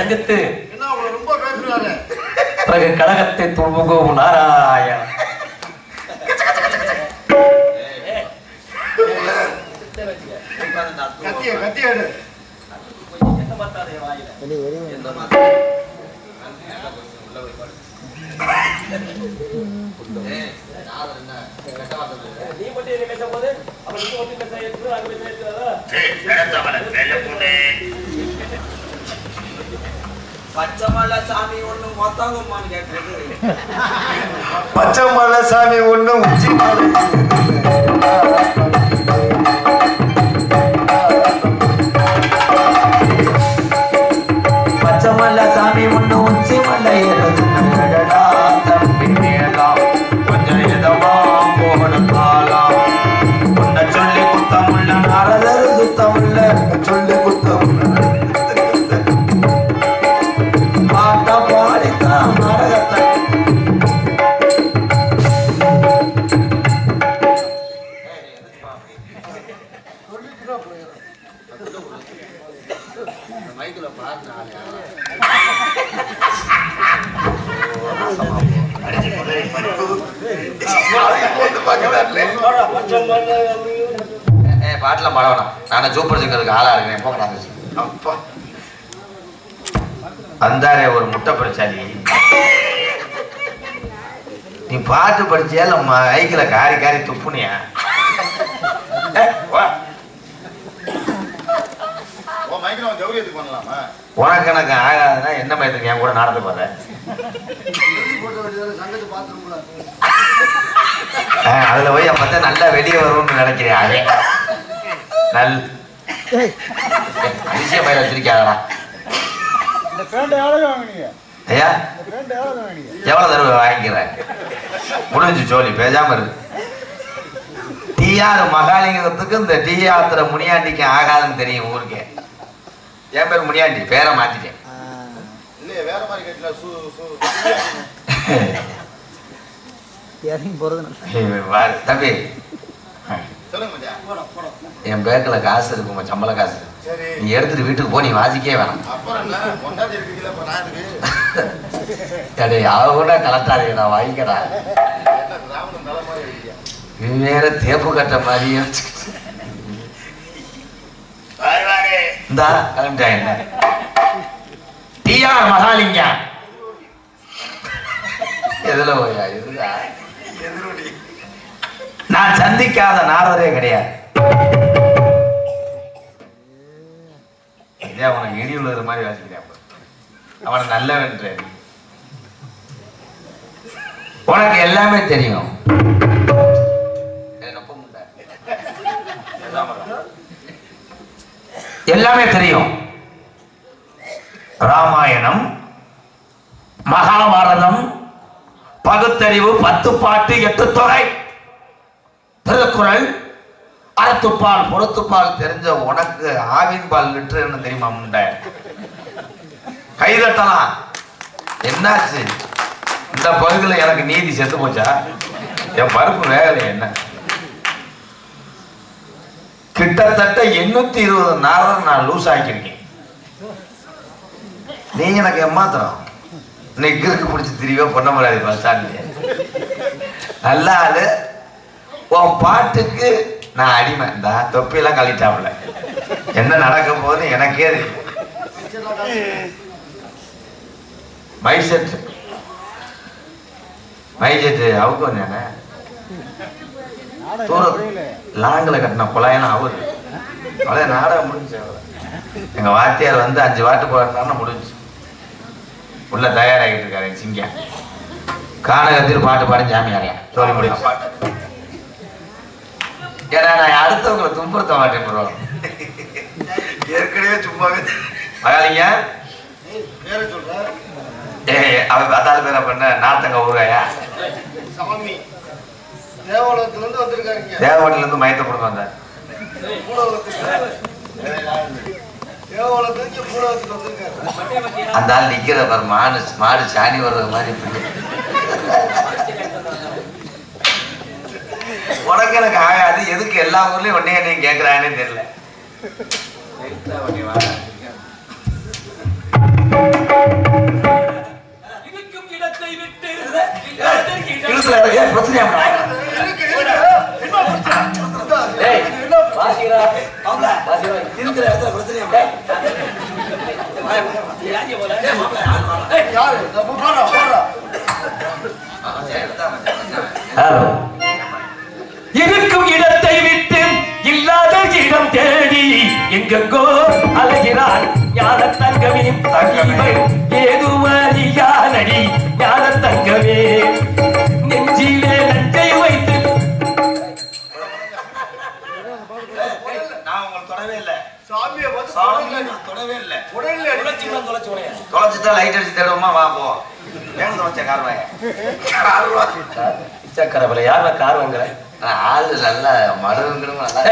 சந்தித்து பிறகு கழகத்தை துன்புகும் நாராயண பச்சமல்ல சாமி ஒண்ணு மொத்தங்கம்மான்னு கேட்கறது. பச்சமல்ல சாமி ஒண்ணு உச்சி மலை பச்சமல்ல சாமி ஒண்ணு உச்சி மலை ஏறடா தம்பி மேலாம் கொஞ்சம் எதமா போகணும் காலம் உன்னை சொல்லி குத்தமுள்ள நாரதர் சுத்தமுள்ள சொல்லி குத்தமுள்ள பாட்ட பாடித்தான் நாடகத்தை பாட்டுல பழகணும். நான் சூப்பர் சிங்கருக்கு ஆளா இருக்கிறேன். போக வந்தாரே ஒரு முட்டை படிச்சாலி நீ பாட்டு படிச்சியா இல்ல ஐக்கில காரி காரி துப்புனியா? உனக்கு எனக்கு ஆகாதுன்னா என்ன மயத்துக்கு என் கூட நடந்து போற? அதுல போய் அப்பதான் நல்லா வெளியே வரும்னு நினைக்கிறேன். அதே நல் அதிசய பயில வச்சிருக்காதடா. ஐயா எவ்வளவு தடவை வாங்கிக்கிறேன்? முடிஞ்சு ஜோலி பேசாம இருக்கு. டிஆர் மகாலிங்கத்துக்கு இந்த டிஆத்திர முனியாண்டிக்கு ஆகாதுன்னு தெரியும் ஊருக்கே. என் பேர் முனியாண்டி, பேரை மாத்திட்டேன். தம்பி என் பேக்கில காசு இருக்குமா, சம்பள காசு. நீ எடுத்துட்டு வீட்டுக்கு போ, நீ வாசிக்கவே வேணாம். கூட கலட்டாதே, நான் வாங்கிக்கடா. வேற தேப்பு கட்ட மாதிரியே இந்தா கிளம்பிட்டாங்க. டிஆர் மகாலிங்கம் எதுல போயா? எதுடா நான் சந்திக்காத நாரதரே கிடையாது. அவனுக்கு இடி உள்ளது மாதிரி வாசிக்கிறேன். அவனை நல்லவன்ற உனக்கு எல்லாமே தெரியும். எல்லாமே தெரியும். ராமாயணம், மகாபாரதம், பகுத்தறிவு, 10 பாட்டு, 8 தொகை, திருக்குறள், அறத்துப்பால் புறத்துப்பால் தெரிஞ்ச உனக்கு ஆவின் பால் லிட்டர் தெரியுமா? முண்டை கைதட்டலாம். என்னாச்சு இந்த பகுதியில்? எனக்கு நீதி செத்து போச்சா? என் பருப்பு வேகலை. என்ன கிட்டத்தட்ட 820 நாரம் நான் லூஸ் ஆக்கியிருக்கேன். நீங்க எனக்கு ஏமாத்திரம். இன்னைக்கு கிறுக்கு பிடிச்சி திரிவே பண்ண முடியாது. பஸ் ஸ்டாண்ட்ல நல்ல ஆளு. உன் பாட்டுக்கு நான் அடிமை. இந்த தொப்பியெல்லாம் கழிட்டாப்புல என்ன நடக்க போகுது எனக்கே தெரியும். மைசெட் அவுக்கு வந்தானே லாங்கில கட்டின குழாயெல்லாம் அவரு அவ்வளோ நாடகம் முடிஞ்சு. எங்க வாத்தியார் வந்து 5 வாட்டு போடுறாருன்னு முடிஞ்சு. உள்ள தயாராகிட்டு இருக்காரு சிங்கம். கானகத்தில் பாட்டு பாடு ஜாமியாரியா சொல்லி முடியும் பாட்டு. ஏன்னா நான் அடுத்தவங்களை துன்புறுத்த மாட்டேன் ப்ரோ. ஏற்கனவே சும்மாவே மகாலிங்க அவன் பத்தாள் பேரை பண்ண நாத்தங்க ஊருகாயா தேவகோட்டில இருந்து மயத்தை கொடுத்து வந்தார். அந்த ஆள் நிக்கிற பாரு, மாடு சாணி வர்றது மாதிரி. உனக்கு எனக்கு ஆகாது. எதுக்கு எல்லா ஊர்லயும் ஒன்னே நீங்க கேட்கிறானே தெரியல. இருக்கும் இடத்தை விட்டு இருக்கும் இடத்தை விட்டு இல்லாத இடம் தேடி எங்கெங்கோ அலைகிறான் ஞான தங்கமே ஏதுமறியானடி ஞான தங்கமே நெஞ்சிலே நஞ்சை வைத்து நான் உங்களுக்கு தொடவே இல்லை. சாமியை பார்த்து சாமியை நான் தொடவே இல்லை. தொலைச்சுதான் லைட் அடிச்சு தேடுவோமா வா போ. ஏன் தொலைச்ச கார்வாய சக்கரவலை யார் கார் வாங்குற ஆளு நல்லா மருந்துங்கிறவங்க நல்லா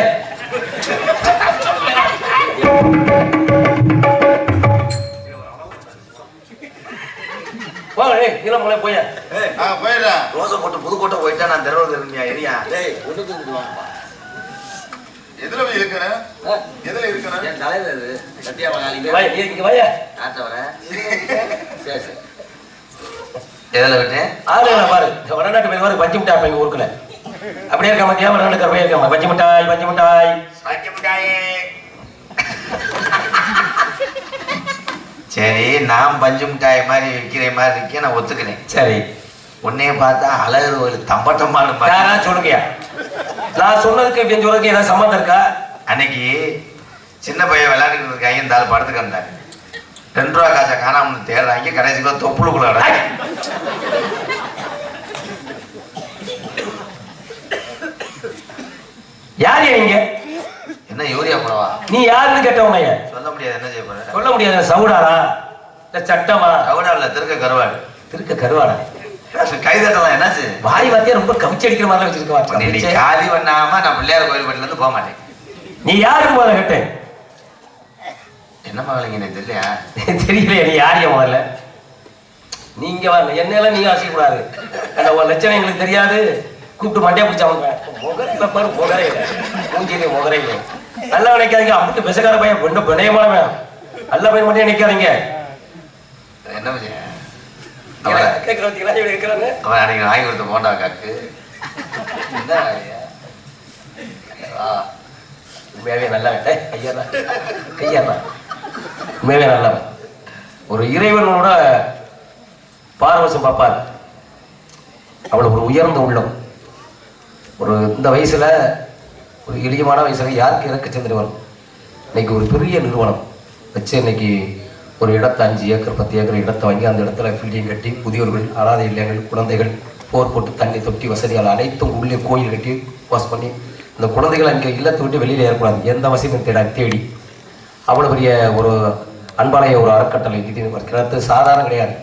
போய் போயிடுறேன். ரோசை போட்டு புதுக்கோட்டை போயிட்டா நான் தெருவில் இருந்தியா எரியா எதுல போய் இருக்கிறேன்? எதுல இருக்கிறேன்? என் தலைவர் இது சத்யா மகாலி இங்க வாயா நாட்ட வரேன். சரி சரி எதில் விட்டு ஆளு பாரு வடநாட்டு போய் பாரு பஞ்சு மிட்டாய் எங்க ஊருக்குல அப்படியே இருக்க மாட்டியா வடநாட்டு போய் இருக்க பஞ்சு மிட்டாய் பஞ்சு மிட்டாய் பஞ்சு மிட்டாய். சரி நான் பஞ்சு மிட்டாய் மாதிரி விற்கிற மாதிரி இருக்கேன் நான் ஒத்துக்கிறேன். சரி உன்னைய பார்த்தா அழகு ஒரு தம்பட்டமான யாரா சொல்லுங்கயா நான் சொன்னதுக்கு இப்படி சொல்றதுக்கு ஏதாவது சம்மந்தம் இருக்கா அன்னைக்கு சின்ன பையன் விளையாடிட்டு இருக்காங்க இந்த ஆள் படத்துக்கு வந்தாரு 2 ரூபா காசை காணாம தேடுறாங்க கடைசிக்கு தொப்புளுக்குள்ள யார் இங்க என்ன யூரியா போடவா நீ யாருன்னு கேட்டவனைய சொல்ல முடியாது என்ன செய்ய போற சொல்ல முடியாது சவுடாரா இல்ல சட்டமா கவுடா இல்ல திருக்க கருவாடு திருக்க கருவாடா கைதட்டலாம் என்னாச்சு வாய் வாத்தியா ரொம்ப கவிச்சு அடிக்கிற மாதிரி வச்சிருக்க காலி பண்ணாம நான் பிள்ளையார் கோயில் பட்டில இருந்து போக மாட்டேன். நீ யாருக்கு முதல்ல கேட்டேன் என்ன மகளிங்க எனக்கு தெரியலையா தெரியல நீ யாரைய முதல்ல நீங்க வரல என்னெல்லாம் நீங்க ஆசைக்கூடாது அந்த ஒரு லட்சணம் எங்களுக்கு தெரியாது கூப்பிட்டு மண்டியா பிடிச்சவங்க முகரையில பாரு முகரை இல்லை மூஞ்சிலே முகரை இல்லை நல்லா நினைக்காதீங்க அப்படி பெசக்கார பையன் பெண்ணு பிணையமானவன் நல்ல பையன் மட்டும் நினைக்காதீங்க என்ன விஷயம் கேட்கிறவங்க அவன் அன்னைக்கு வாங்கி கொடுத்த போண்டா காக்கு என்ன உண்மையாவே நல்லா ஐயா கையா உண்மையாவே நல்லவன் ஒரு இறைவனோட பாரவசம் பார்ப்பார் அவ்வளவு ஒரு உயர்ந்த உள்ளம் ஒரு இந்த வயசுல ஒரு எளியமான வயசுல யாருக்கு இறக்க சென்றுவன் இன்னைக்கு ஒரு பெரிய நிறுவனம் வச்சு இன்னைக்கு ஒரு இடத்தை 5 ஏக்கர் 10 ஏக்கர் இடத்தை வாங்கி அந்த இடத்துல பில்டிங் கட்டி முதியோர்கள் அனாதை இல்லங்கள் குழந்தைகள் போர் போட்டு தண்ணி தொட்டி வசதிகள் அனைத்தும் உள்ளே கோயில் கட்டி வாஸ் பண்ணி இந்த குழந்தைகள் அங்கே இல்லத்தை விட்டு வெளியில் ஏறக்கூடாது எந்த வசதியும் தேடி அவ்வளோ பெரிய ஒரு அன்பாலய ஒரு அறக்கட்டளை இது கிணத்து சாதாரண கிடையாது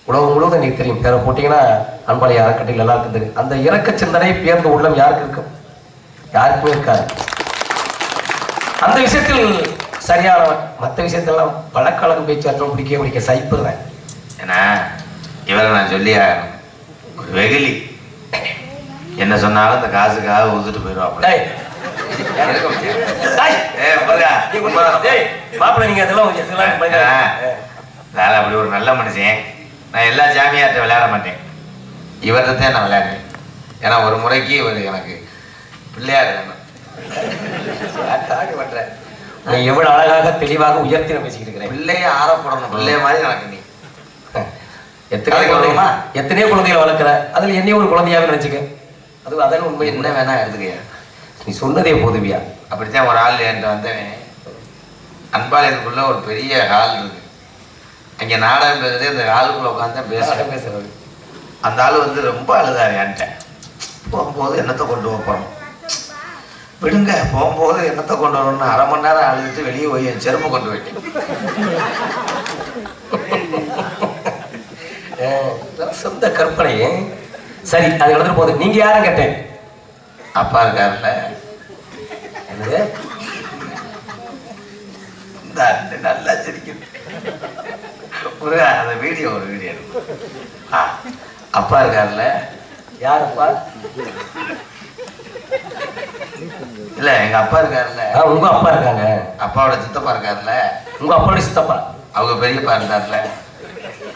உலகம் முழுவதும் எனக்கு தெரியும் பேரை போட்டிங்கன்னா அன்பாலய அறக்கட்டளை எல்லாருக்கும் தெரியும் அந்த இறக்க சிந்தனை பேர்ந்த உள்ளம் யாருக்கு இருக்கும் யாருக்குமே இருக்காது அந்த விஷயத்தில் சரியானவன் மற்ற விஷயத்தெல்லாம் பழக்கழகம் பேச்சாற்றம் பிடிக்க சைப்புறேன் ஏன்னா இவரை நான் சொல்லி ஒரு வெகுலி என்ன சொன்னாலும் இந்த காசுக்காக ஊத்துட்டு போயிடுவாப்ல மாப்பிள்ள நீங்க அதெல்லாம் வேலை அப்படி ஒரு நல்ல மனுஷன் நான் எல்லா ஜாமியார்ட்ட விளையாட மாட்டேன் இவர்தான் நான் விளையாடுறேன் ஏன்னா ஒரு முறைக்கு இவர் எனக்கு பிள்ளையார் வேணும் பண்றேன் நீ எவ்வளவு அழகாக தெளிவாக உயர்த்தி பேசிக்கிட்டு இருக்கிறேன் பிள்ளைய ஆறப்படணும் பிள்ளைய மாதிரி எனக்கு நீ எத்தனையோ குழந்தைகளை வளர்க்குற அதுல என்னையும் ஒரு குழந்தையாவே நினைச்சுக்க அது அதெல்லாம் உண்மை என்ன வேணா எடுத்துக்கையா நீ சொன்னதே போதுவியா அப்படித்தான் ஒரு ஆள் என்கிட்ட வந்தவன் அன்பாலயத்துக்குள்ள ஒரு பெரிய ஹால் இருக்கு அங்க நாடகம் பேசுறது அந்த ஹாலுக்குள்ள உட்காந்து பேசுறது அந்த ஆள் வந்து ரொம்ப அழுதாரு என்கிட்ட போகும்போது என்னத்தை கொண்டு வைப்போம் விடுங்க போகும்போது என்னத்தை கொண்டு வரணும்னு அரை மணி நேரம் அழுதுட்டு வெளியே போய் என் செருப்பு கொண்டு போயிட்டேன் சொந்த கற்பனை சரி அது எடுத்துட்டு போகுது நீங்க யாரும் கேட்டேன் அப்பா இருக்காருல்ல என்னது நல்லா சிரிக்குது ஒரு அந்த வீடியோ அப்பா இருக்காருல்ல யாருப்பா இல்ல எங்க அப்பா இருக்காருல்ல உங்க அப்பா இருக்காங்க அப்பாவோட சித்தப்பா இருக்காருல்ல உங்க அப்பாவோட சித்தப்பா அவங்க பெரியப்பா இருந்தார்ல,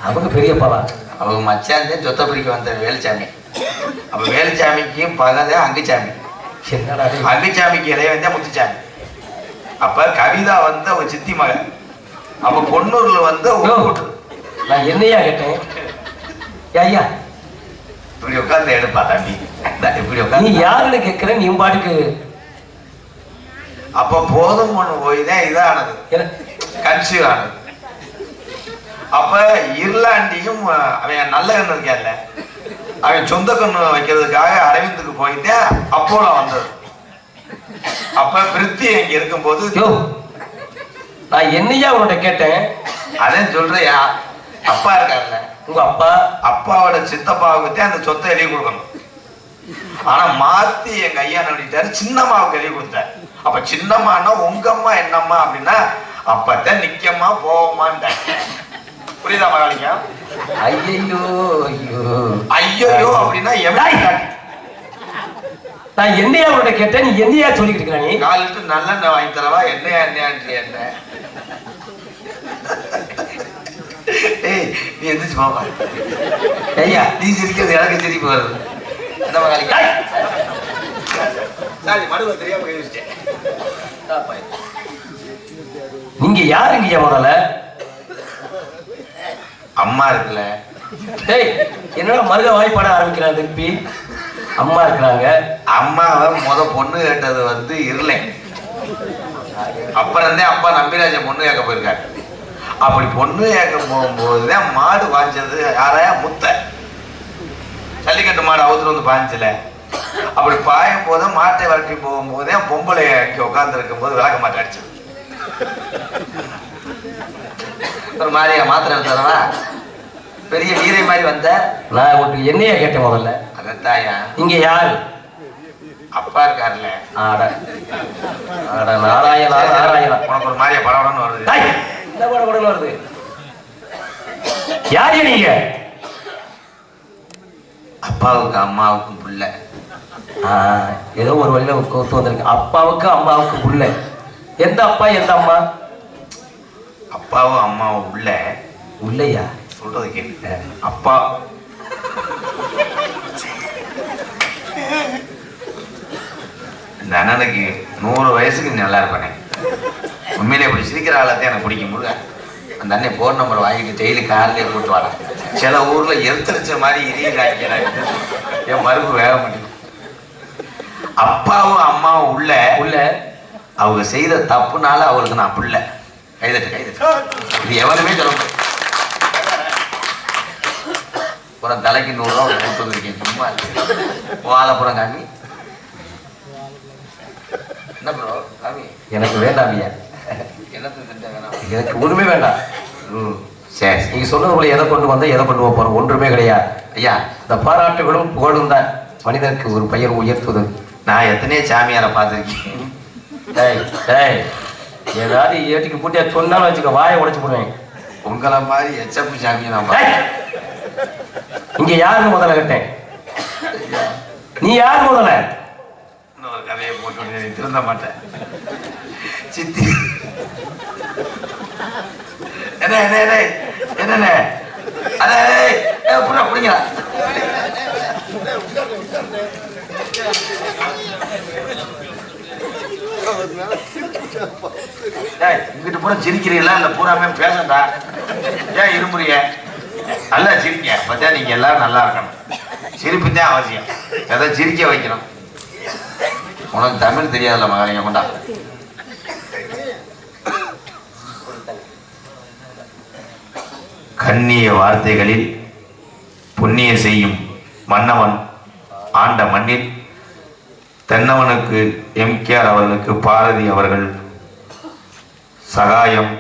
அவங்க பெரியப்பாவா? அவங்க மச்சாந்தே சொத்த பிடிக்க வந்த வேலுச்சாமி. அப்ப வேலுச்சாமிக்கும் பகதான் அங்குச்சாமி. என்னடா டேய்? அங்குச்சாமிக்கு இளைய வந்தா முத்துச்சாமி. அப்ப கவிதா வந்து அவங்க சித்தி மகன். அப்ப பொன்னூர்ல வந்து யோ, நான் என்னையா கேட்டேன்? ஐயா, இப்படி உட்கார்ந்து எடுப்பா தம்பி, இப்படி நீ உட்கார்ந்து. யாருன்னு கேட்கிற? நீ பாட்டுக்கு. அப்ப போதும் ஒண்ணு போய் தான் இதானது, என்ன? கன்சீவ் ஆனது. அப்ப இருளாண்டியும் அவன் நல்ல கண்ணு இருக்கான்ல, அவன் சொந்த கண்ணு வைக்கிறதுக்காக அரவிந்துக்கு போயிட்டு அப்போல வந்தது. அப்ப பிரித்தி இங்க இருக்கும்போது யோ, நான் என்னையா உன்கிட்ட கேட்டேன்? அதான் சொல்றியா, அப்பா இருக்காருல்ல, உங்க அப்பா அப்பாவோட சித்தப்பாவுக்கு அந்த சொத்தை எழுதி கொடுக்கணும். ஆனா மாத்தி எங்க ஐயா நடிட்டாரு, சின்னம்மாவுக்கு எழுதி கொடுத்தாரு. அப்ப சின்னம்மான்னா உங்க அம்மா என்னம்மா அப்படின்னா, அப்பதான் நிக்கம்மா போவோமான்ட்ட. புரியுதா மகாலிங்க? ஐயோ ஐயோ ஐயோ அப்படின்னா எவன் நான் என்னையா உன்கிட்ட கேட்டேன்? நீ என்னையா சொல்லிக்கிட்டு இருக்கிற? நீ காலிட்டு நல்லெண்ணெய் வாங்கி தரவா, என்னையா என்னையான்னு என்ன? ஏய், நீ எந்திரிச்சு போவா. ஐயா, நீ சிரிக்கிறது எனக்கு சிரிப்பு வருது. என்ன மகாலிங்க? சாரி, மடுவை தெரியாம கை வச்சிட்டேன். நீங்க யாருங்க முதல்ல? அம்மா இருக்குல்ல, டேய், என்னடா மருக வாய்ப்பாட ஆரம்பிக்கிறான் திருப்பி? அம்மா இருக்கிறாங்க. அம்மாவை பொண்ணு கேட்டது வந்து இருளை. அப்புறம் அப்பா நம்பிராஜன் பொண்ணு கேட்க போயிருக்காரு. அப்படி பொண்ணு கேட்க போகும்போதுதான் மாடு வாஞ்சது யாரையா முத்த ஜல்லிக்கட்டு மாடு அவுத்துல வந்து பாய்ச்சல. அப்படி பாயும் போது மாட்டை வரட்டி போகும்போதே பொம்பளை அடிக்க உட்கார்ந்து இருக்கும் போது விளக்க மாட்டை அடிச்சது. ஒரு மாதிரியா மாத்திரை எடுத்தவா பெரிய வீரை மாதிரி வந்த. நான் உனக்கு என்னையா கேட்டேன் முதல்ல? அதத்தாயா, இங்க யாரு? அப்பா இருக்காருல்ல. ஆட ஆட நாராயணா நாராயணா. உனக்கு ஒரு மாதிரியா படம்னு வருது. டேய், என்ன படம் வருது? யாரு நீங்க? அப்பாவுக்கு அம்மாவுக்கும் புள்ள. ஏதோ ஒரு வழியில ஒத்து வந்திருக்கு. அப்பாவுக்கு அம்மாவுக்கு புள்ள. எந்த அப்பா எந்த அம்மா? அப்பாவும் அம்மாவும் உள்ள உள்ளையா? சொல்றது கேட்டு அப்பா இந்த அண்ணனுக்கு 100 வயசுக்கு நல்லா இருப்பானே. உண்மையிலே இப்படி சிரிக்கிற ஆளத்தான் எனக்கு பிடிக்கும். முருக அந்த அண்ணன் போன் நம்பர் வாங்கிட்டு டெய்லி கார்லயே கூட்டு வாடா. சில ஊர்ல எரித்தரிச்ச மாதிரி இரியாங்க, என் மறுப்பு வேக மாட்டேங்குது. அப்பாவும் அம்மாவும் உள்ள உள்ள அவங்க செய்த தப்புனால அவளுக்கு நான் புள்ள. கைதட்டு இது எவனுமே சொல்ல முடியாது. புறம் தலைக்கு 100 ரூபா கொடுத்து வந்திருக்கேன். சும்மா வாழைப்புறம் காமி. என்ன ப்ரோ காமி? எனக்கு வேண்டாமியா. எனக்கு ஒண்ணுமே வேண்டாம். சரி, நீங்க சொன்னது போல எதை கொண்டு வந்தா எதை கொண்டு போறோம் ஒன்றுமே கிடையாது ஐயா. இந்த பாராட்டுகளும் புகழும் தான் மனிதனுக்கு ஒரு பெயர் உயர்த்துவது. நான் எத்தனையோ சாமியாரை பார்த்துருக்கேன். ஏதாவது ஏட்டிக்கு பூட்டியா சொன்னாலும் வச்சுக்க, வாயை உடைச்சு போடுவேன். உங்களை மாதிரி எச்சப்பு சாமியை நான் பார்த்தேன். இங்க யாருன்னு முதல்ல கேட்டேன்? நீ யார் முதல்ல? இன்னொரு கதையை போட்டு திருந்த மாட்டேன். சித்தி என்ன என்ன என்ன என்னென்ன அதே புறா பிடிங்களா? இங்கிட்டு பூரா சிரிக்கிறீங்களா இல்ல பூராமே பேசண்டா? ஏன் இருமுறிய? நல்லா சிரிக்க, அப்பதான் நீங்க எல்லாரும் நல்லா இருக்கணும். சிரிப்பு தான் அவசியம். எதை சிரிக்க வைக்கணும். உனக்கு தமிழ் தெரியாதுல்ல மகாலிங்க, கொண்டா. கண்ணிய வார்த்தைகளில் புண்ணிய செய்யும் மன்னவன் ஆண்ட மண்ணில் தென்னவனுக்கு எம்கேஆர் அவர்களுக்கு பாரதி அவர்கள் சகாயம்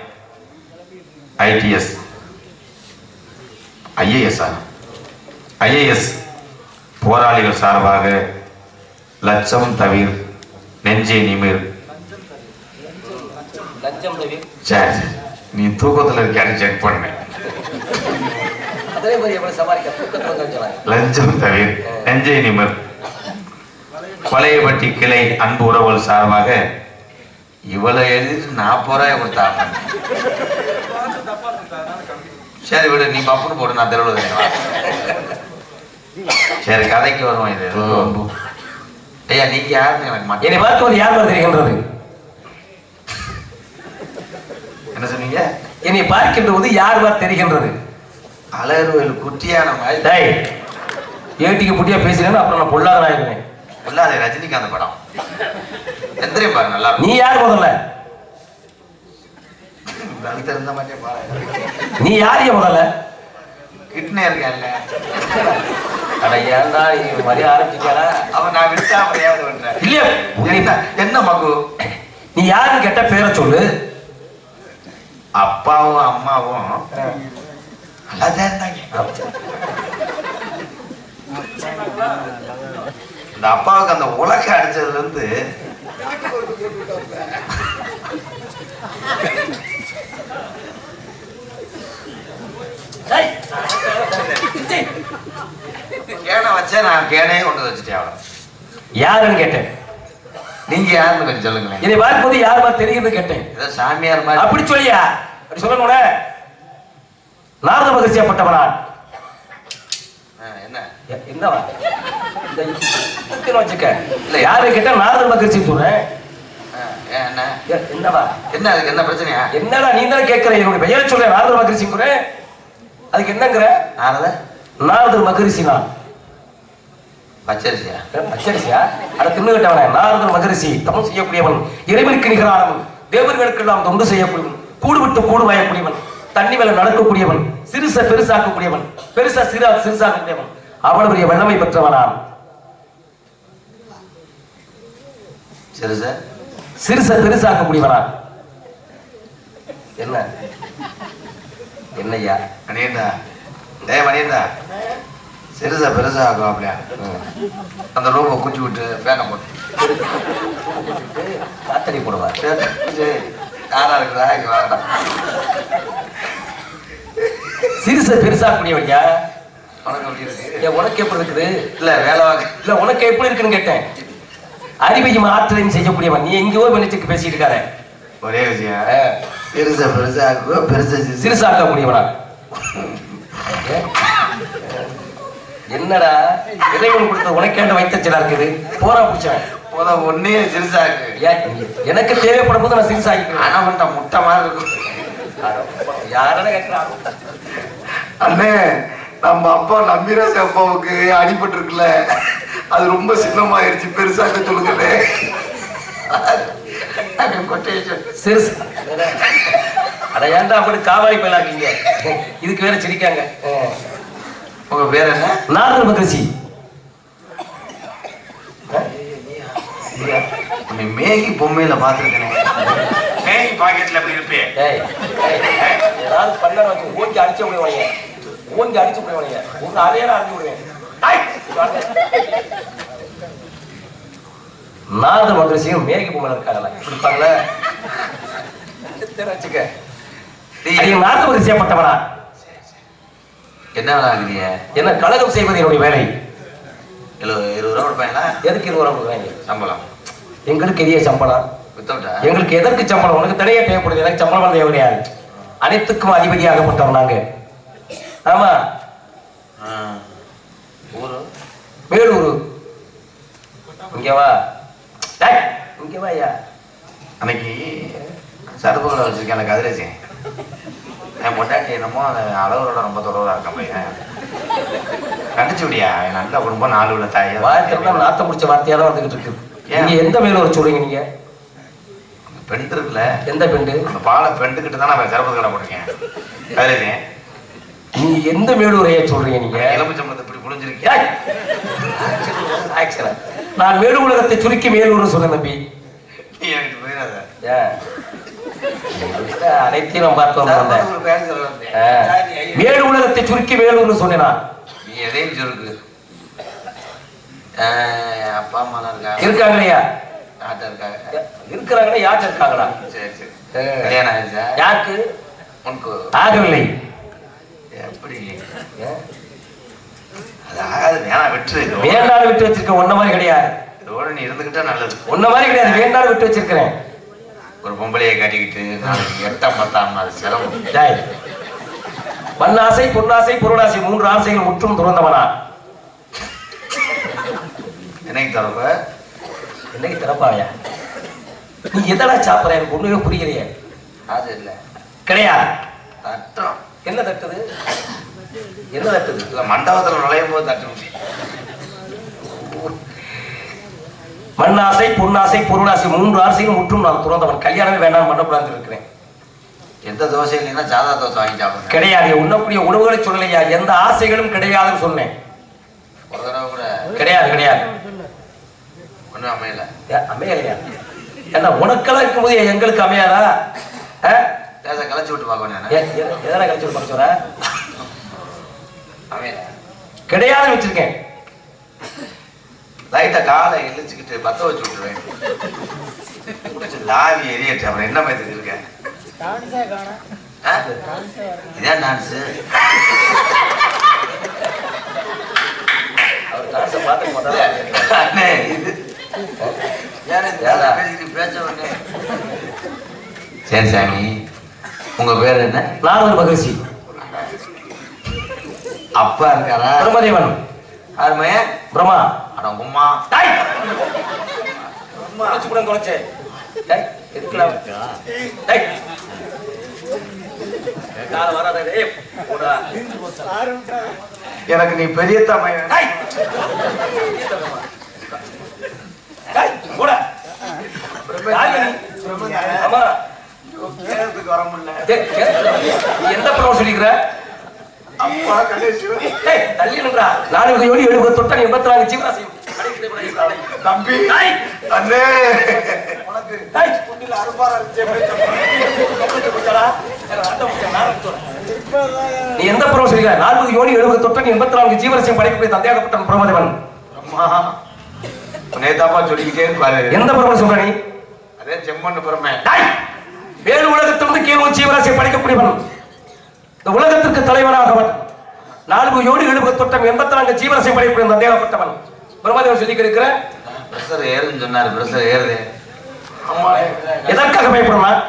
ஐஏஎஸ் போராளிகள் சார்பாக லட்சம் தவிர் நெஞ்சை நிமிர். சரி, நீ தூக்கத்தில் இருக்கான்னு செக் பண்ணேன். லஞ்சம் தவிர் நெஞ்சை நிமிர் பழையபட்டி கிளை அன்பு உறவுகள் சார்பாக இவ்வளவு எழுதி 40 ரூபாய் கொடுத்தாங்க. சரி விடு, நீ பப்புன்னு போடு, நான் தெருவில். சரி கதைக்கு வருவோம். இது ஐயா நீங்க யாருன்னு எனக்கு மாட்டேன். என்னை பார்க்கும்போது யார் மாதிரி தெரிகின்றது? என்ன சொன்னீங்க? என்னை பார்க்கின்ற போது யார் மாதிரி தெரிகின்றது? அலறுவேல் குட்டியான மாதிரி. டேய் ஏட்டிக்கு புட்டியா பேசுறேன்னு அப்புறம் நான் பொல்லாத ஆயிருவேன். பொல்லாத ரஜினிகாந்த் படம் எந்திரியும் பாரு நல்லா. நீ யார் முதல்ல? தெரிந்த மாதிரியே பாரு. நீ யாரிய முதல்ல? கிட்னே இருக்கேன்ல. அட ஏன்டா நீ மரியா ஆரம்பிச்சிட்டாரா? அவன் நான் விட்டா அப்படியாவது பண்றேன். இல்லையா என்ன மகு? நீ யாருன்னு கேட்ட பேரை சொல்லு. அப்பாவும் அம்மாவும் நல்லாதான் இருந்தாங்க. இந்த அப்பாவுக்கு அந்த உலக அடிச்சதுல இருந்து கேனை வச்சேன். நான் கேனையே கொண்டு வச்சுட்டேன். அவளை யாருன்னு கேட்டேன். நீங்க யாருன்னு கொஞ்சம் சொல்லுங்களேன். இதை பார்க்கும்போது யார் மாதிரி தெரியுது கேட்டேன். ஏதோ சாமியார் மாதிரி அப்படி சொல்லியா? அப்படி சொல்லணும்ல. நாரத மகிழ்ச்சியாப்பட்டவனா? என்ன என்னவா வச்சுக்க இல்ல யாரு கேட்டா நாரத மகிழ்ச்சி சொல்றேன். என்ன என்னவா? என்ன அதுக்கு என்ன பிரச்சனையா? என்னடா நீ தான் கேட்கிற? என்னுடைய பெயரை சொல்றேன் நாரத மகிழ்ச்சிங்கிற. அதுக்கு என்னங்கிற? நாரத மகிழ்ச்சி. நான் பச்சரிசியா? பச்சரிசியா? அட தின்னு கேட்டவன. நாரத மகிழ்ச்சி தமம் செய்யக்கூடியவன், இறைவனுக்கு நிகரானவன், தேவர்களுக்கெல்லாம் தொண்டு செய்யக்கூடியவன், கூடு விட்டு கூடு வாயக்கூடியவன், தண்ணி மேல நடக்கக்கூடியவன், சிறுச பெருசாக்கக்கூடியவன், பெருசா சிறுசாக்கக்கூடியவன், அவ்வளவு பெரிய வல்லமை பெற்றவனான். சிறுச பெருசாக்கக்கூடியவனா? என்ன என்னையா மணியண்டா? டேய் மணியண்டா, சிறுசா பெருசா ஆக்குவாப்லையா? அந்த ரூபை குச்சி விட்டு ஃபேனை போட்டு காத்தடி போடுவா. யாரா இருக்குதா? இங்க வாடா. சிறுச பெருசாக்கக்கூடியவன்யா. உனக்கு எப்படி இருக்கு? உனக்கு எப்படி இருக்குது? இல்ல வேலை இல்ல உனக்கு எப்படி இருக்குன்னு கேட்டேன். அறிவையும் ஆற்றலையும் செய்யக்கூடியவன். நீ எங்கேயோ வெளிச்சுக்கு பேசிட்டு இருக்காரு. ஒரே விஷயம், சிறுசா பெருசா ஆக்குவா, பெருசா சிறுசாக்கக்கூடியவனா? என்னடா இறைவன் கொடுத்த உனக்கேண்ட வைத்தச்சலா இருக்குது. போரா பிடிச்சவன் போத ஒன்னே சிறுசா இருக்கு. எனக்கு தேவைப்படும் போது நான் சிறுசாகிக்கிறேன். ஆனா மட்டும் முட்டை மாதிரி இருக்கும். யாரான கேட்கிறான்? அண்ணே, நம்ம அப்பா நம்பிராஜ் அப்பாவுக்கு அடிபட்டு இருக்குல்ல, அது ரொம்ப சின்னமாயிருச்சு, பெருசாக்க சொல்லுங்களே. சிறுசு அட ஏன்டா அப்படி காவாய் போயிலாக்கீங்க? இதுக்கு வேற சிரிக்காங்க. உங்க பேர் என்ன? நாரத மகிழ்ச்சி. மேகி பொம்மையில பாத்துருக்கேன். மேகி பாக்கெட்ல அப்படி இருப்பே. ஏதாவது பண்ண வச்சு ஓங்கி அடிச்சு விடுவாங்க. ஓங்கி அடிச்சு விடுவாங்க. ஒன்னு அரையால அடிச்சு விடுவேன். நாரத மகிழ்ச்சியும் மேகி பொம்மையில இருக்காங்களா? இருப்பாங்களா? வச்சுக்க. நாரத மகிழ்ச்சியாப்பட்டவனா? என்ன வேலை ஆகுதிய? என்ன கலகம் செய்வது என்னுடைய வேலை. 20 ரூபா கொடுப்பாங்களா? எதுக்கு 20 ரூபா கொடுக்குறாங்க? சம்பளம் எங்களுக்கு எரிய சம்பளம். எங்களுக்கு எதற்கு சம்பளம்? உனக்கு தனியா தேவைப்படுது. எனக்கு சம்பளம் தேவை கிடையாது. அனைத்துக்கும் அதிபதியாகப்பட்டவன் நாங்க. ஆமா. வேலூர். இங்க வா. இங்க வாயா. அன்னைக்கு சருப்புகளை வச்சிருக்கேன். எனக்கு அதிரேசி என் பொண்டாட்டி என்னமோ அளவுரோட ரொம்ப தொடர்பா இருக்க பையன். கண்டிச்சு விடியா? நல்ல குடும்பம், 4 உள்ள தாய். வார்த்தை நாத்த முடிச்ச வார்த்தையா தான் வந்துகிட்டு இருக்கு. நீங்க எந்த வேலூர் சொல்றீங்க? நீங்க பெண் இருக்குல்ல, எந்த பெண்டு? அந்த பாலை பெண்டு கிட்ட தான் நான் சருப்பு கடை போட்டிருக்கேன். அதிரேசி நீங்க எந்த வேலூரைய சொல்றீங்க? நீங்க எலும்புச்சம்பளத்தை இப்படி புரிஞ்சிருக்கீங்க. நான் வேலு உலகத்தை சுருக்கி வேலூர்னு சொன்னேன் தம்பி. நீ எனக்கு போயிடாத. அனைத்தையும் நான் பார்த்தோம். வேலு உலகத்தை சுருக்கி வேலூர்னு சொன்னேனா? நீ எதையும் சுருக்கு. அப்பா அம்மா இருக்காங்க இல்லையா? யார்கிட்ட இருக்காங்க? இருக்கிறாங்களா? யார்கிட்ட இருக்காங்களா? சரி சரி. கல்யாணம் ஆயிடுச்சா? யாருக்கு? உனக்கு ஆகவில்லை. எப்படி? அது ஆகாது. வேணாம், விட்டு. வேண்டாலும் விட்டு வச்சிருக்க. ஒன்ன மாதிரி கிடையாது. இதோட நீ இருந்துகிட்டா நல்லது. ஒன்ன மாதிரி கிடையாது. வேண்டாலும் விட்டு வச்சிருக்கிறேன். ஒரு பொம்பளையை கட்டிக்கிட்டு நாளைக்கு 8 10 அது சிரமம். மண்ணாசை பொன்னாசை பொருளாசை 3 ஆசைகள் முற்றும் துறந்தவனா? என்னைக்கு தரப்ப என்னைக்கு திறப்பாயா? நீ எதடா சாப்பிட? எனக்கு ஒண்ணுமே புரியலையே. அது இல்ல கிடையாது. தட்டம் என்ன தட்டுது? என்ன தட்டுது? இல்ல மண்டபத்துல நுழையும் போது தட்டு. மண்ணாசை பொன்னாசை பொருளாசை 3 ஆசைகள் முற்றும் நான் துறந்தவன். கல்யாணமே வேண்டாம் பண்ணக்கூடாது இருக்கிறேன். எந்த தோசை இல்லைன்னா சாதா தோசை வாங்கி சாப்பிடுங்க. கிடையாது. உண்ணக்கூடிய உணவுகளை சொல்லலையா? எந்த ஆசைகளும் கிடையாதுன்னு சொன்னேன். ஒரு தடவை கூட கிடையாது கிடையாது. ஒன்றும் அமையல. அமையலையா? ஏன்னா உனக்கெல்லாம் இருக்கும்போது எங்களுக்கு அமையாதா? தேச கலைச்சி விட்டு பார்க்கணும். எதனா கழிச்சு விட்டு பார்க்க சொல்ற? அமையல. கிடையாதுன்னு வச்சிருக்கேன். லைட்டா காலை இழிச்சுக்கிட்டு பத்த வச்சு விட்டுருவேன். லாவி எரியட்டு. அப்புறம் என்ன மாதிரி இருக்கேன்? இதான் டான்ஸ். அவர் டான்ஸை பார்த்துக்க மாட்டாரா? இது சரி சாமி, உங்க பேர் என்ன? நானூறு மகிழ்ச்சி. அப்பா இருக்காரா? பிரம்மதேவன். யாருமே? பிரம்மா. அட உம்மா. தொலைச்சு எனக்கு நீ பெரிய தம்மை. வர முடியல. எந்த படம் சொல்லிக்கிற? அப்பா கணேஷ் தள்ளி நின்றா. 4 யோடி 70 தொட்டன் 84 ஜீவராசியம் தம்பி அண்ணே உனக்கு புண்ணில அருபாரா நீ எந்த படம் சொல்லிக்கிற? 4 யோடி 70 தொட்டன் 84 ஜீவராசியம் படைக்கக்கூடிய தந்தையாகப்பட்ட பிரம்மதேவன். அம்மா நேதாப்பா சொல்லிக்கிட்டே இருப்பாரு. எந்த படம் சொல்ற நீ? அதே செம்மண்ணு புறமே. வேறு உலகத்திலிருந்து கீழ் ஜீவராசியை படைக்கக்கூடியவன். இந்த உலகத்திற்கு தலைவனாகவன். 4 யோடி 70 தொட்டம் 84 ஜீவராசியை படைக்கக்கூடிய தந்தையாகப்பட்டவன் பிரம்மதேவன் சொல்லி இருக்கிற. பிரஷர் ஏறுன்னு சொன்னாரு. பிரஷர் ஏறுது. அம்மா எதற்காக பயப்படணும்?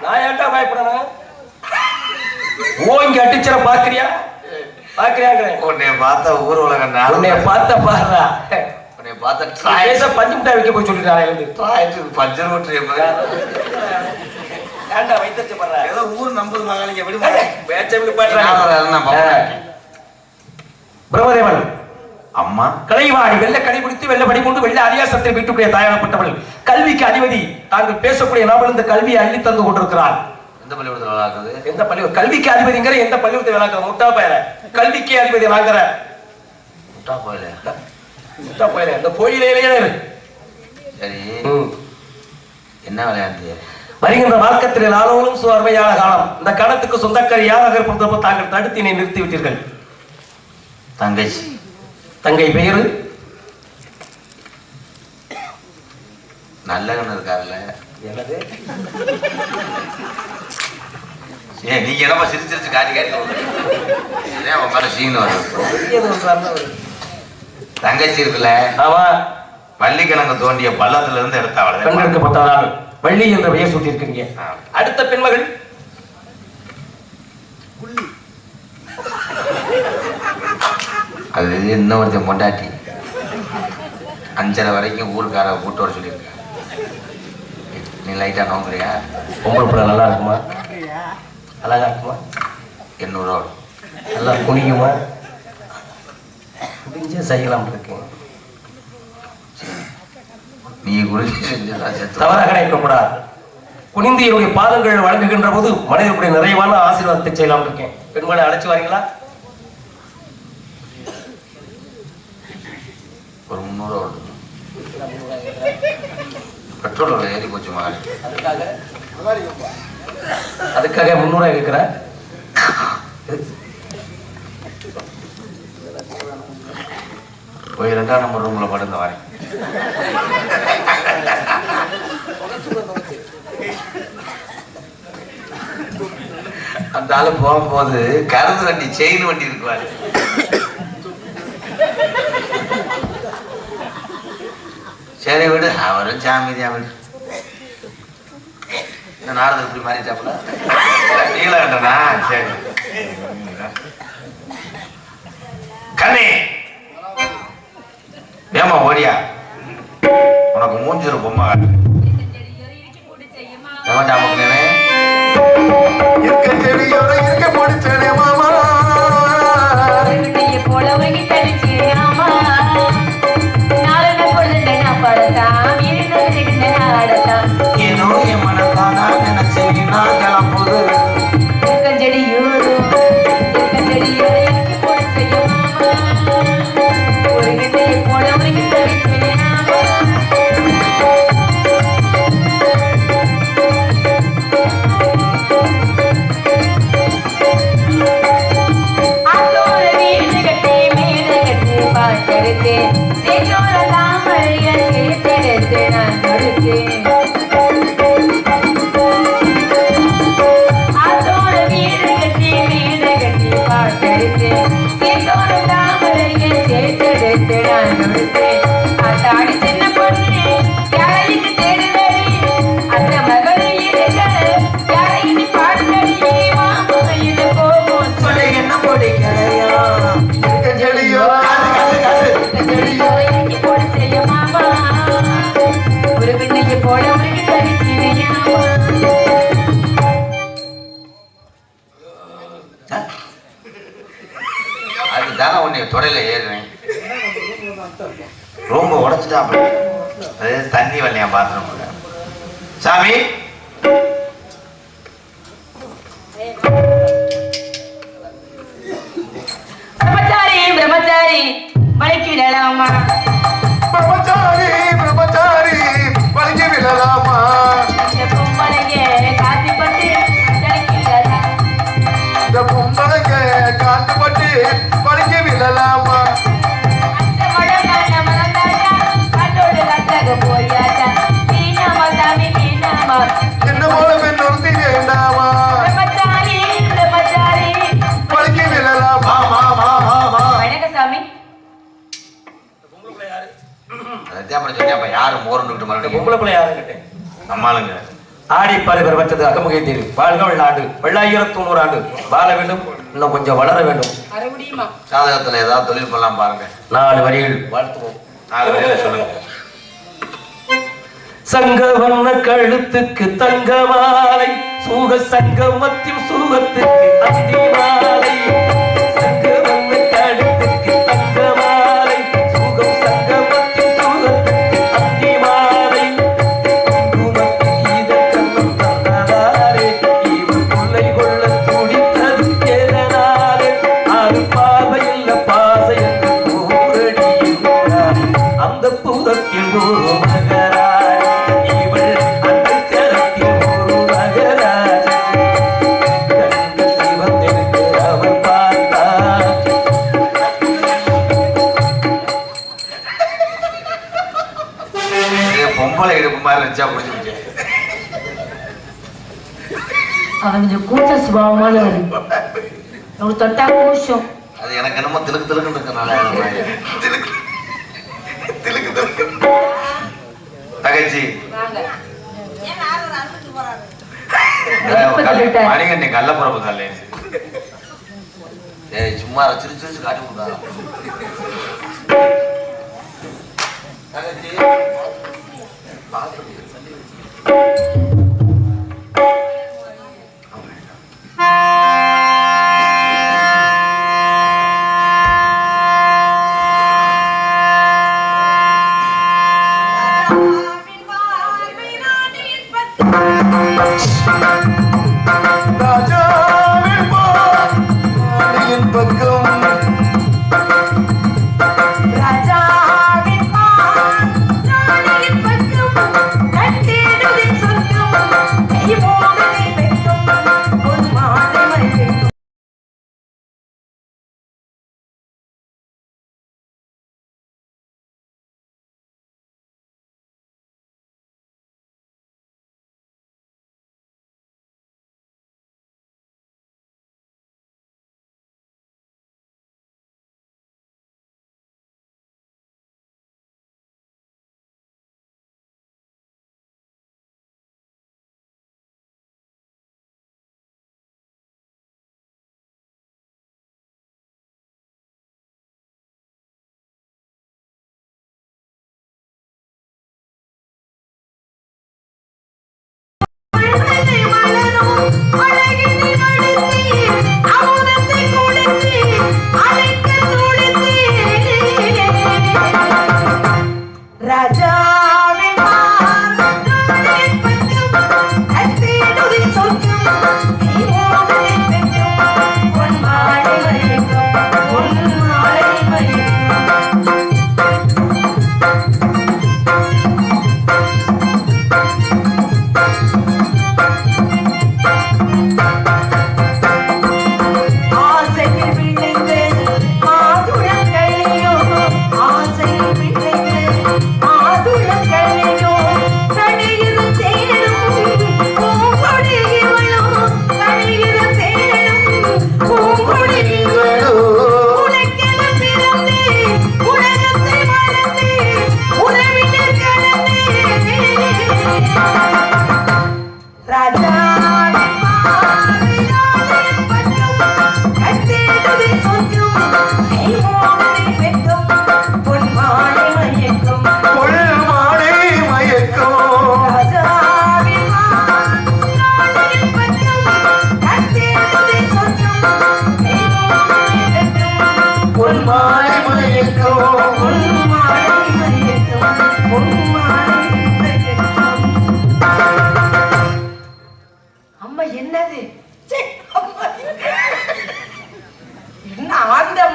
நான் ஏன்டா பயப்படணும்? ஓங்கி அடிச்சற பாக்குறியா? பாக்குறியாங்க? உன்னை பார்த்தா ஊர் உலகம். உன்னை பார்த்த பாருடா. உன்னை பார்த்தா ட்ராய்ஸ பஞ்சு மிட்டாய் வைக்க போய் சொல்லிட்டாரா? இருந்து ட்ராய்க்கு பஞ்சர் ஓட்டுறிய மாதிரி. ஏன்டா வைத்தச்சு பண்ற? ஏதோ ஊர் நம்புது மகாலிங்க விடு. பேச்சமிக்கு பாடுறாங்க. பிரம்மதேவன் அம்மா கலைவாணி வெள்ள கடைபிடித்து வெள்ள படிக்கொண்டு வெள்ள அரியாசத்தில் வீட்டுக்குரிய தாயாகப்பட்டவள். கல்விக்கு அதிபதி. தாங்கள் பேசக்கூடிய நாமல் இந்த கல்வியை அள்ளி தந்து கொண்டிருக்கிறார். எந்த பள்ளிக்கூடத்தில் விளாக்குது? எந்த பள்ளி? கல்விக்கு அதிபதிங்கிற எந்த பள்ளிக்கூடத்தை விளாக்குற? முட்டா போயிற. கல்விக்கு அதிபதி வாங்குற முட்டா போயில. முட்டா போயிற. இந்த கோயிலேயே சரி, என்ன விளையாட்டு? வருகின்ற மார்க்கத்தில் நாளோறும் அருமையான காலம். இந்த காலத்துக்கு சொந்தக்காரி யாராக இருப்பதோ தாங்கள் தடுத்தினை நிறுத்தி விட்டீர்கள். தங்கச்சி. தங்கை பெயரு? நல்ல கண்ணு இருக்காருல்ல. என்னது? ஏன் நீங்க என்னமா சிரிச்சு சிரிச்சு காட்டி காட்டி ஏன் உன் மேல சீன் வரும்? தங்கச்சி இருக்குல்ல, ஆமா, வள்ளிக்கிழங்கு தோண்டிய பள்ளத்துல இருந்து எடுத்தாவள கண்டெடுக்கப்பட்டதால் வள்ளி என்ற பெயர் சூட்டியிருக்கீங்க. அடுத்த பெண்மகள் அது இன்னும் ஒருத்தன் பொண்டாட்டி. 5:30 வரைக்கும் ஊருக்கார கூட்டு வர சொல்லியிருக்க. நீ லைட்டா நோங்குறியா? பொம்பளை பிள்ளை நல்லா இருக்குமா? அழகா இருக்குமா? 800 ரூபா. நல்லா குனிக்குமா? குடிஞ்சே செய்யலாம் இருக்கேன். நீ குறிஞ்சி செஞ்சா தவறாக நினைக்கக்கூடாது. குனிந்து என்னுடைய பாதங்கள் வழங்குகின்ற போது மனிதனுடைய நிறைவான ஆசீர்வாதத்தை செய்யலாம் இருக்கேன். பெண்களை அழைச்சு வரீங்களா? ஒரு 300 ரூபா. பெட்ரோல் ஏறி போச்சு மாதிரி. அதுக்காக 300 கேட்கிற? போய் 2ஆம் நம்பர் ரூம்ல படுந்த வரேன். அந்த ஆளு போகும்போது கருது வண்டி செயின் வண்டி இருக்குவாரு. சரி விடு, அவரும் சாமிதியா விடு. இந்த நாரதர் இப்படி மாறிட்டாப்புல நீலகண்டனா சரி கண்ணே ஏமா ஓடியா உனக்கு மூஞ்சிரு பொம்மை எவன்டா மக்களே இருக்க செடியோட இருக்க முடிச்சனே மாமா போல உருகி தரிச்சு ஆமா நாளன பொழுதுனா படத்தா வீரன ஆடத்தா ஏனோ என் மனதானா நினைச்சேன் நான் கிளம்புது இருக்கஞ்செடியூரு இருக்கு போல செய்யும் மாமா உருகிட்டே போல உருகி தரிச்சு ஆமா அதுதானே உன்னை தொடையில ஏறுறேன் ரொம்ப உடைச்சிட்டா அது தண்ணி வரலையா பாத்ரூம் சாமி பிரம்மச்சாரி பிரம்மச்சாரி வளைக்கி விடலாமா பிரம்மச்சாரி பிரம்மச்சாரி வளைக்கி விடலாமா இந்த பொம்பளைங்க காத்திப்பட்டு வளைக்கி விடலாம் இந்த பொம்பளைங்க காத்துப்பட்டு வளைக்கி விடலாமா அந்த மடங்கான மலந்தாட்டா கண்டோடு கட்டக போயாட்டா நீனாமா சாமி நீனாமா என்ன போல பெண் ஒருத்தி வேண்டாமா பிரம்மச்சாரி பிரம்மச்சாரி வளைக்கி விடலாமா வணக்கம் சாமி யாரு மோரண்டு மறுபடியும் பொம்பளை பிள்ளை யாரும் கேட்டேன் நம்மளுங்க ஆடிப்பாறை பெறப்பட்டது அகமுகத்தில் வாழ்க வெள்ளாண்டு 990 ஆண்டு வாழ வேண்டும் இன்னும் கொஞ்சம் வளர வேண்டும் மறுபடியுமா ஜாதகத்துல ஏதாவது தொழில் பண்ணலாம் பாருங்க 4 வரிகள் வாழ்த்துவோம் 4 வரியில சொல்லுங்க சங்கவண்ண கழுத்துக்கு தங்க மாலை சூக சங்கமத்தில் சூகத்துக்கு அந்தி மாலை சங்கவண்ண கழுத்துக்கு தங்க மாலை சூகம் சங்கமத்தில் சூகத்துக்கு அந்தி மாலை குங்குமத்தில் இதழ் கண்ணம் தந்ததாரே இவர் கொள்ளை கொள்ள துடித்தது எதனாலே ஆறு பாவையில் பாசை என்று கூறடியுள்ளார் அந்த புறத்தில் ஒரு மகராய் இவள் அந்த கரத்தில் ஒரு மகராஜ் கண்கள் சிவந்தெடுத்து அவன் பார்த்தார் பொம்பளை இடுப்பு மாதிரி இருந்துச்சா பிடிச்சிருச்சு அவன் கொஞ்சம் கூச்ச சுபாவமானவர் ஒரு தொட்டா கூஷம் அது எனக்கு என்னமோ திலுக்கு திலுக்குன்னு இருக்கனால திலுக்கு திலுக்கு திலுக்கு தகச்சி மணிகண்டி கள்ளப்புறப்பு தல்லே சரி சும்மா சிரிச்சு சிரிச்சு காட்டி கொடுத்தாங்க தகச்சி ராஜாவின்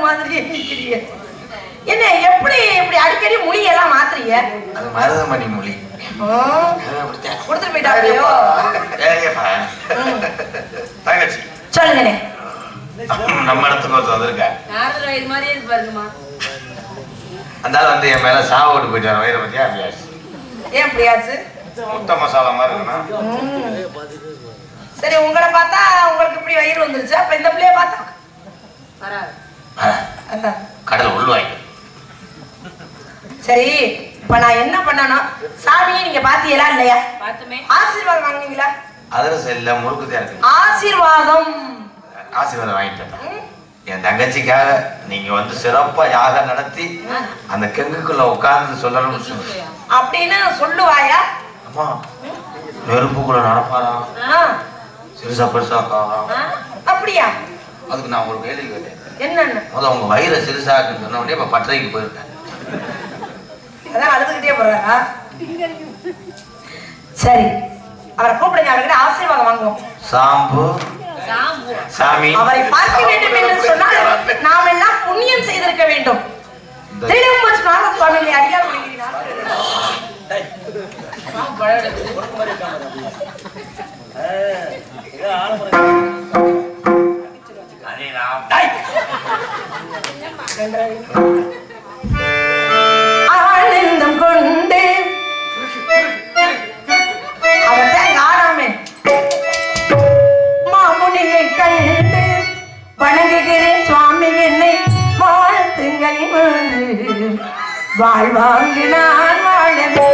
மாதிரி நிக்கிறீங்க. என்ன எப்படி இப்படி அடிக்கடி மொழியெல்லாம் மாத்துறீங்க? அது மருதமணி மொழி. கொடுத்துட்டு போயிட்டாங்க. தங்கச்சி சொல்லுங்கண்ணே. நம்ம இடத்துக்கு ஒருத்தர் வந்திருக்கா. இது மாதிரியே பாருங்கம்மா. அந்த ஆள் வந்து என் மேல சாவு ஓட்டு போயிட்டாரு. வயிறை பத்தியா பிரியாசு. ஏன் பிரியாசு? முட்டை மசாலா மாதிரி இருக்குன்னா. சரி, உங்களை பார்த்தா உங்களுக்கு இப்படி வயிறு வந்துருச்சு. அப்ப இந்த பிள்ளைய பார்த்தா கடல் உள்வாங்க. சரி, இப்ப நான் என்ன பண்ணணும்? சாமியை நீங்க பாத்தீங்களா இல்லையா? ஆசீர்வாதம் வாங்கினீங்களா? அதிரசம் இல்ல, முறுக்குதான் இருக்கு. ஆசீர்வாதம் ஆசீர்வாதம் வாங்கிட்டேன். என் தங்கச்சிக்காக நீங்க வந்து சிறப்பா யாகம் நடத்தி அந்த கெங்குக்குள்ள உட்கார்ந்து சொல்லணும்னு சொல்லு. அப்படின்னு சொல்லுவாயா? அம்மா, நெருப்புக்குள்ள நடப்பாராம், சிறுசா பெருசாக்காராம். அப்படியா? அதுக்கு நான் ஒரு கேள்வி கேட்டேன். என்னன்னு? முதல்ல உங்க வயிறை சிறுசாக்குன்னு சொன்ன உடனே இப்ப பட்டறைக்கு போயிருக்கேன். அதான் அழுதுகிட்டே போறாரா? சரி, அவரை கூப்பிடுங்க. அவர்கிட்ட ஆசீர்வாதம் வாங்குவோம். சாம்பு சாமி, அவரை பார்க்க வேண்டும் என்று சொன்னால் நாம் எல்லாம் புண்ணியம் செய்திருக்க வேண்டும். சுவாமிகளை அடியார் முடிகிறீர்கள். ஆனந்தம் கொண்டு அவர்தான் காணாமே மாமுனியை கண்டு வணங்குகிறேன் சுவாமி, என்னை வாழ்த்துங்கள். வாழ்வாங்கு நான் வாழவே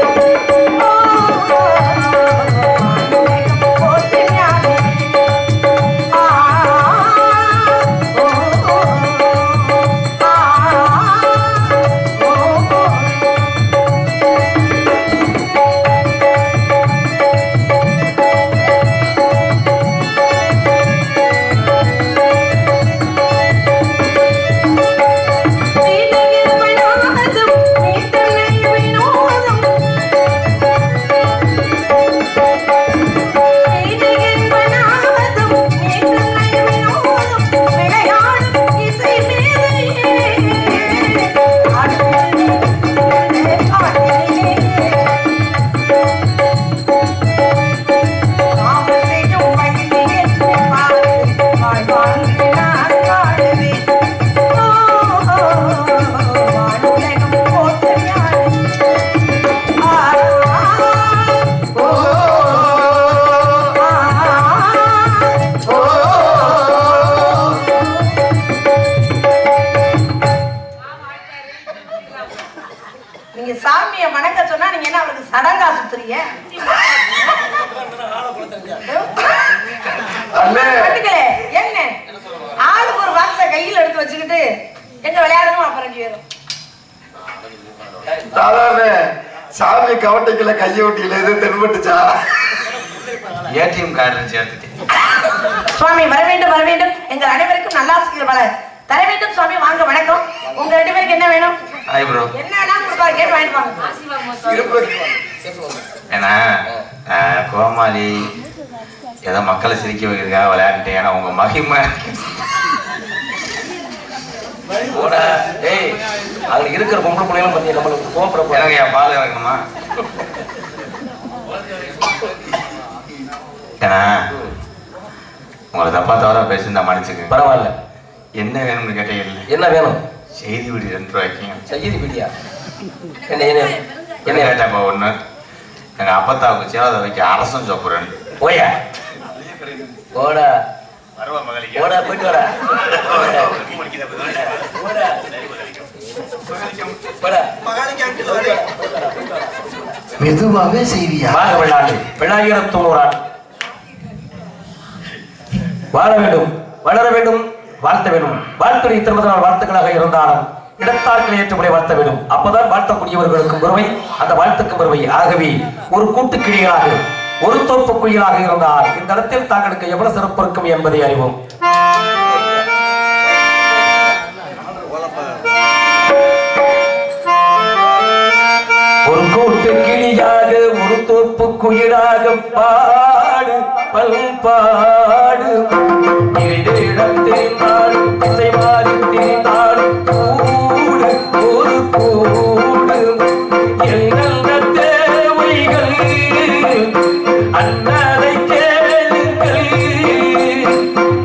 கவட்டைக்குள்ள கைய ஊட்டியில எது தென்பட்டுச்சா? ஏடிஎம் கார்டு சேர்த்துட்டேன். சுவாமி வர வேண்டும், வர வேண்டும். எங்கள் அனைவருக்கும் நல்லாசிரியர் பல தர வேண்டும். சுவாமி வாங்க, வணக்கம். உங்க 2 பேருக்கு என்ன வேணும்? Hi bro. என்னன்னா கொடுப்பாரு, கேட்டு வாங்கிட்டு வாங்க. ஏன்னா கோமாளி ஏதோ மக்களை சிரிக்க வைக்கிறதுக்காக விளையாண்டுட்டேன். ஏன்னா உங்க மகிமை அதுல இருக்கிற பொம்பளை பிள்ளைகளும் பத்தி நம்மளுக்கு கோபுரம் எனக்கு என் பால் இறக்கணுமா? ஏன்னா உங்களை தப்பா தவறா பேசியிருந்தா மன்னிச்சுக்க. பரவாயில்ல. என்ன வேணும்னு கேட்டீங்கல்ல? என்ன வேணும்? செய்தி விடி 2 ரூபாய்க்கு. செய்தி விடியா? என்ன என்ன என்ன கேட்டப்ப ஒண்ணு, எங்க அப்பத்தாவுக்கு சேவதை வைக்க அரசன் சோப்புறேன். போயா போடா போடா போயிட்டு வர. மெதுவாகவே செய்தியா? விளையாட்டு 990 வாழ வேண்டும், வளர வேண்டும், வாழ்த்த வேண்டும். வாழ்த்துறை திருமண வாழ்த்துக்களாக இருந்தாலும் இடத்தார்களை ஏற்றுமுறை வாழ்த்த வேண்டும். அப்பதான் வாழ்த்தக்கூடியவர்களுக்கும் பெருமை, அந்த வாழ்த்துக்கும் பெருமை. ஆகவே ஒரு கூட்டுக்கிளிகளாக, ஒரு தோப்பு குயிலாக இருந்தால் இந்த இடத்தில் தாங்களுக்கு எவ்வளவு சிறப்பு இருக்கும் என்பதை அறிவோம். ஒரு கூட்டு கிளியாக, ஒரு தோப்பு குயிலாக பாடு பல்பாடு. இடத்தில் திரிந்தாலும் திசை மாறி திரிந்தாலும்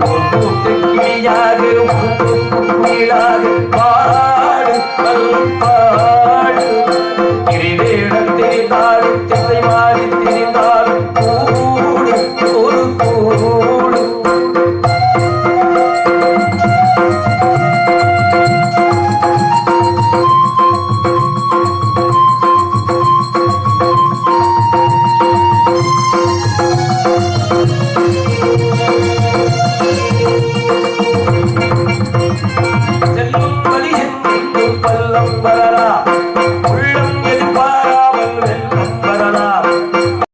பொண்ணு